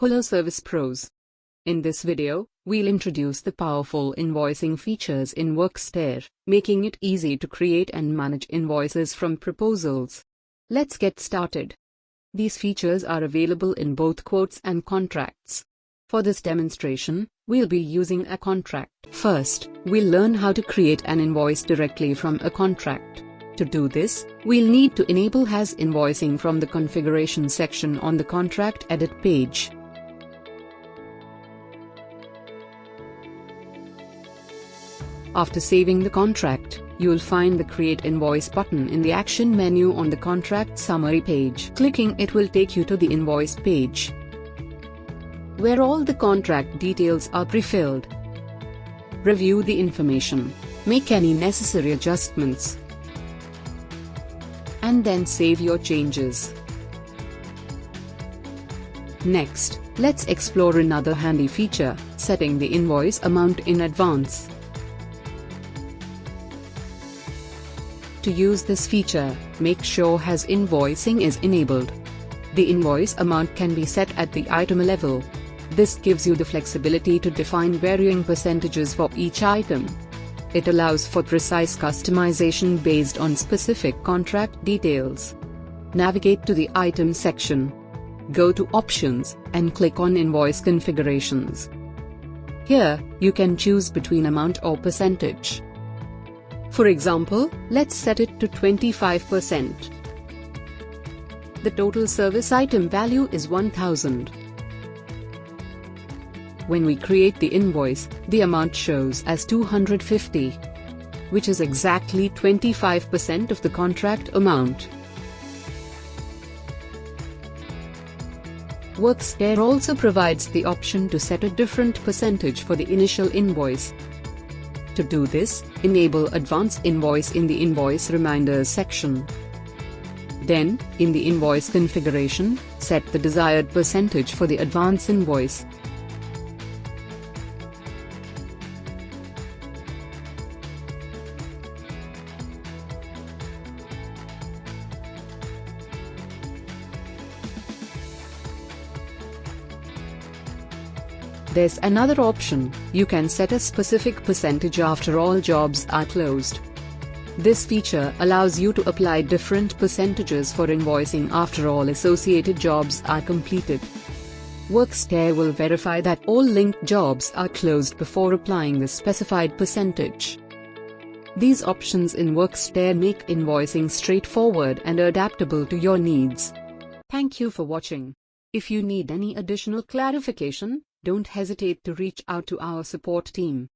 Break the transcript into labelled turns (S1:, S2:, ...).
S1: Hello Service Pros. In this video, we'll introduce the powerful invoicing features in Workstair, making it easy to create and manage invoices from proposals. Let's get started. These features are available in both quotes and contracts. For this demonstration, we'll be using a contract. First, we'll learn how to create an invoice directly from a contract. To do this, we'll need to enable Has Invoicing from the configuration section on the contract edit page. After saving the contract, you'll find the Create Invoice button in the Action menu on the contract summary page. Clicking it will take you to the Invoice page, where all the contract details are pre-filled. Review the information, make any necessary adjustments, and then save your changes. Next, let's explore another handy feature, setting the invoice amount in advance. To use this feature, make sure Has Invoicing is enabled. The invoice amount can be set at the item level. This gives you the flexibility to define varying percentages for each item. It allows for precise customization based on specific contract details. Navigate to the Item section. Go to Options, and click on Invoice Configurations. Here, you can choose between amount or percentage. For example, let's set it to 25%. The total service item value is 1000. When we create the invoice, the amount shows as 250, which is exactly 25% of the contract amount. Workstair also provides the option to set a different percentage for the initial invoice. To do this, enable Advance Invoice in the Invoice Reminders section. Then, in the invoice configuration, set the desired percentage for the advance invoice. There's another option, you can set a specific percentage after all jobs are closed. This feature allows you to apply different percentages for invoicing after all associated jobs are completed. Workstair will verify that all linked jobs are closed before applying the specified percentage. These options in Workstair make invoicing straightforward and adaptable to your needs. Thank you for watching. If you need any additional clarification, don't hesitate to reach out to our support team.